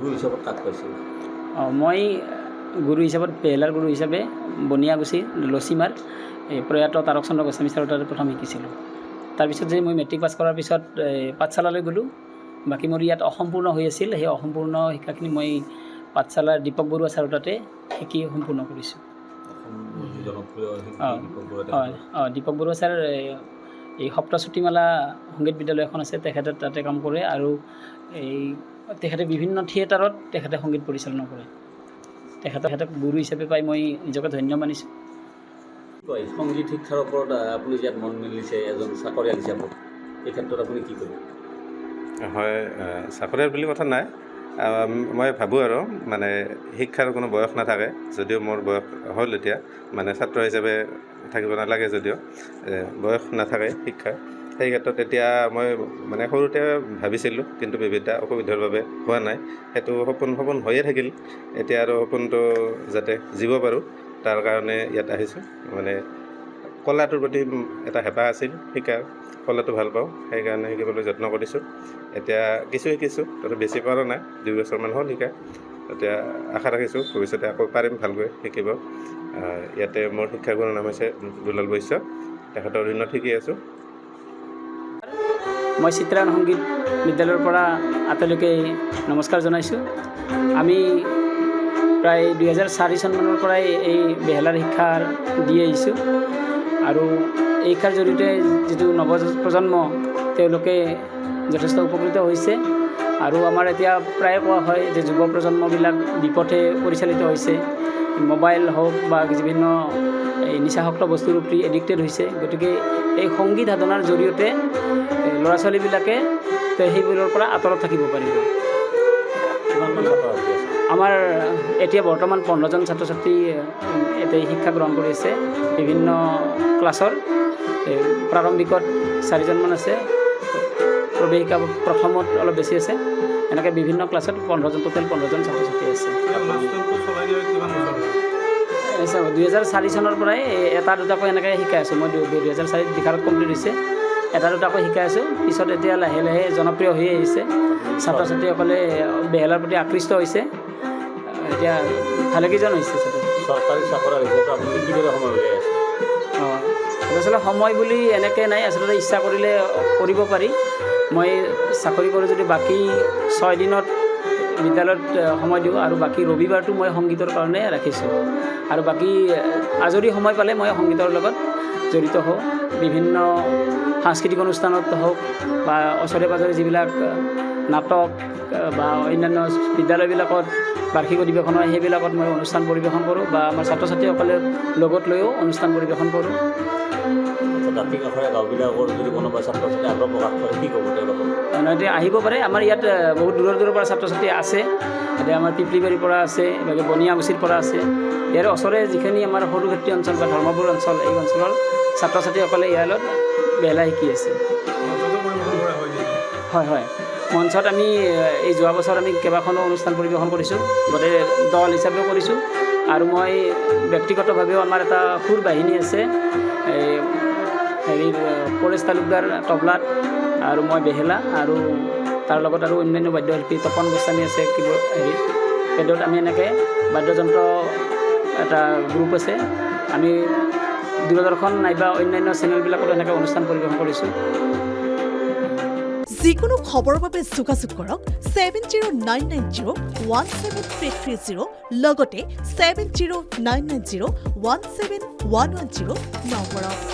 গুৰু হিচাপত কাক পাইছিল? মই গুৰু হিচাপত বেহেলাৰ গুৰু হিচাপে বনিয়াগুচি লচিমাৰ প্ৰয়াত তাৰক চন্দ্ৰ গোস্বামী ছাৰৰ তাতে প্ৰথম শিকিছিলোঁ। তাৰপিছত যে মই মেট্ৰিক পাছ কৰাৰ পিছত পাঠশালালৈ গ'লোঁ। বাকী মোৰ ইয়াত অসম্পূৰ্ণ হৈ আছিল, সেই অসম্পূৰ্ণ শিক্ষাখিনি মই পাঠশালাৰ দীপক বৰুৱা ছাৰৰ তাতে শিকি সম্পূৰ্ণ কৰিছোঁ। দীপক বৰুৱা ছাৰ এই সপ্তশ্ৰুতিমালা সংগীত বিদ্যালয় এখন আছে, তেখেতে তাতে কাম কৰে আৰু তেখেতে বিভিন্ন থিয়েটাৰত তেখেতে সংগীত পৰিচালনা কৰে। তেখেতক গুৰু হিচাপে পাই মই নিজকে ধন্য মানিছোঁ। সংগীত শিক্ষাৰ ওপৰত আপুনি ইয়াত মন মেলিছে এজন চাকৰিয়াল হিচাপত, এই ক্ষেত্ৰত আপুনি কি ক'ব? হয়, চাকৰিয়াল বুলি কথা নাই। মই ভাবোঁ আৰু মানে শিক্ষাৰ কোনো বয়স নাথাকে, যদিও মোৰ বয়স হ'ল এতিয়া, মানে ছাত্ৰ হিচাপে থাকিব নালাগে যদিও বয়স নাথাকে শিক্ষাৰ। সেই ক্ষেত্ৰত এতিয়া মই মানে সৰুতে ভাবিছিলোঁ, কিন্তু বিভিন্ন অসুবিধাৰ বাবে হোৱা নাই। সেইটো সপোন হৈয়ে থাকিল। এতিয়া আৰু সপোনটো যাতে জীৱ পাৰোঁ তাৰ কাৰণে ইয়াত আহিছোঁ। মানে কলাটোৰ প্ৰতি এটা হেঁপাহ আছিল, শিকাৰ কলাটো ভাল পাওঁ, সেইকাৰণে শিকিবলৈ যত্ন কৰিছোঁ। এতিয়া কিছু শিকিছোঁ, তাতে বেছি পৰা নাই, 2 বছৰমান হ'ল শিকা। এতিয়া আশা ৰাখিছোঁ ভৱিষ্যতে আকৌ পাৰিম ভালকৈ শিকিব। ইয়াতে মোৰ শিক্ষাগুৰুৰ নাম হৈছে দুলাল বৈশ্য, তেখেতৰ অধীনত শিকি আছোঁ। মই চিত্ৰায়ন সংগীত বিদ্যালয়ৰ পৰা আটাইলৈকে নমস্কাৰ জনাইছোঁ। আমি প্ৰায় 2004 চনমানৰ পৰাই এই বেহেলাৰ শিক্ষা দি আহিছোঁ আৰু এই শিক্ষাৰ জৰিয়তে যিটো নৱপ্ৰজন্ম তেওঁলোকে যথেষ্ট উপকৃত হৈছে আৰু আমাৰ এতিয়া প্ৰায়ে কোৱা হয় যে যুৱ প্ৰজন্মবিলাক বিপথে পৰিচালিত হৈছে, মোবাইল হওক বা বিভিন্ন নিচাসক্ত বস্তুৰ প্ৰতি এডিক্টেড হৈছে। গতিকে এই সংগীত সাধনাৰ জৰিয়তে ল'ৰা ছোৱালীবিলাকে সেইবোৰৰ পৰা আঁতৰত থাকিব পাৰিব। আমাৰ এতিয়া বৰ্তমান 15জন ছাত্ৰ ছাত্ৰী ইয়াতে শিক্ষা গ্ৰহণ কৰি আছে বিভিন্ন ক্লাছৰ। প্ৰাৰম্ভিকত 4জনমান আছে, প্ৰৱেশিকা প্ৰথমত অলপ বেছি আছে, এনেকৈ বিভিন্ন ক্লাছত 15জন ছাত্ৰ ছাত্ৰী আছে। 2004 চনৰ পৰাই এটা দুটাকৈ এনেকৈ শিকাই আছোঁ। মই 2004 বিশাৰত কমপ্লিট হৈছে, এটা দুটাকৈ শিকাই আছোঁ। পিছত এতিয়া লাহে লাহে জনপ্ৰিয় হৈ আহিছে, ছাত্ৰ ছাত্ৰীসকলে বেহেলাৰ প্ৰতি আকৃষ্ট হৈছে। এতিয়া ভালেকেইজন হৈছে চৰকাৰী চাকৰি হিচাপে আপুনি কিদৰে সময় উলিয়াই আছে? আচলতে সময় বুলি এনেকৈ নাই, আচলতে ইচ্ছা কৰিলে কৰিব পাৰি। মই চাকৰি কৰোঁ যদি বাকী 6 দিনত বিদ্যালয়ত সময় দিওঁ আৰু বাকী ৰবিবাৰটো মই সংগীতৰ কাৰণে ৰাখিছোঁ। আৰু বাকী আজৰি সময় পালে মই সংগীতৰ লগত জড়িত হওঁ। বিভিন্ন সাংস্কৃতিক অনুষ্ঠানত হওক বা ওচৰে পাঁজৰে যিবিলাক নাটক বা অন্যান্য বিদ্যালয়বিলাকত বাৰ্ষিক অধিৱেশন হয়, সেইবিলাকত মই অনুষ্ঠান পৰিৱেশন কৰোঁ বা আমাৰ ছাত্ৰ ছাত্ৰীসকলে লগত লৈও অনুষ্ঠান পৰিৱেশন কৰোঁ। জাতি কাষৰীয়া গাঁওবিলাকৰ যদি কোনোবা ছাত্ৰ ছাত্ৰী আগ্ৰহ প্ৰকাশ কৰে, কি ক'ব তেওঁলোকক? এতিয়া আহিব পাৰে। আমাৰ ইয়াত বহুত দূৰৰ পৰা ছাত্ৰ ছাত্ৰী আছে। এতিয়া আমাৰ পিপলিবাৰীৰ পৰা আছে, এইভাগে বনিয়াগুচিৰ পৰা আছে। ইয়াৰ ওচৰে যিখিনি আমাৰ সৰুক্ষেত্ৰী অঞ্চল বা ধৰ্মপুৰ অঞ্চল, এই অঞ্চলৰ ছাত্ৰ ছাত্ৰীসকলে ইয়াত বেহেলা শিকি আছে। হয়, মঞ্চত আমি এই যোৱা বছৰ আমি কেইবাখনো অনুষ্ঠান পৰিৱেশন কৰিছোঁ, গোটেই দল হিচাপেও কৰিছোঁ। আৰু মই ব্যক্তিগতভাৱেও আমাৰ এটা সুৰ বাহিনী আছে, পৰেশ তালুকদাৰ তবলাত আৰু মই বেহেলা, আৰু তাৰ লগত আৰু অন্যান্য বাদ্যশিল্পী তপন গোস্বামী আছে পেডত। আমি এনেকৈ বাদ্যযন্ত্ৰ এটা গ্ৰুপ আছে। আমি দূৰদৰ্শন নাইবা অন্যান্য চেনেলবিলাকত এনেকৈ অনুষ্ঠান পৰিৱেশন কৰিছোঁ। যিকোনো খবৰৰ বাবে যোগাযোগ কৰক 7099017330 লগতে 7099017110 নম্বৰত।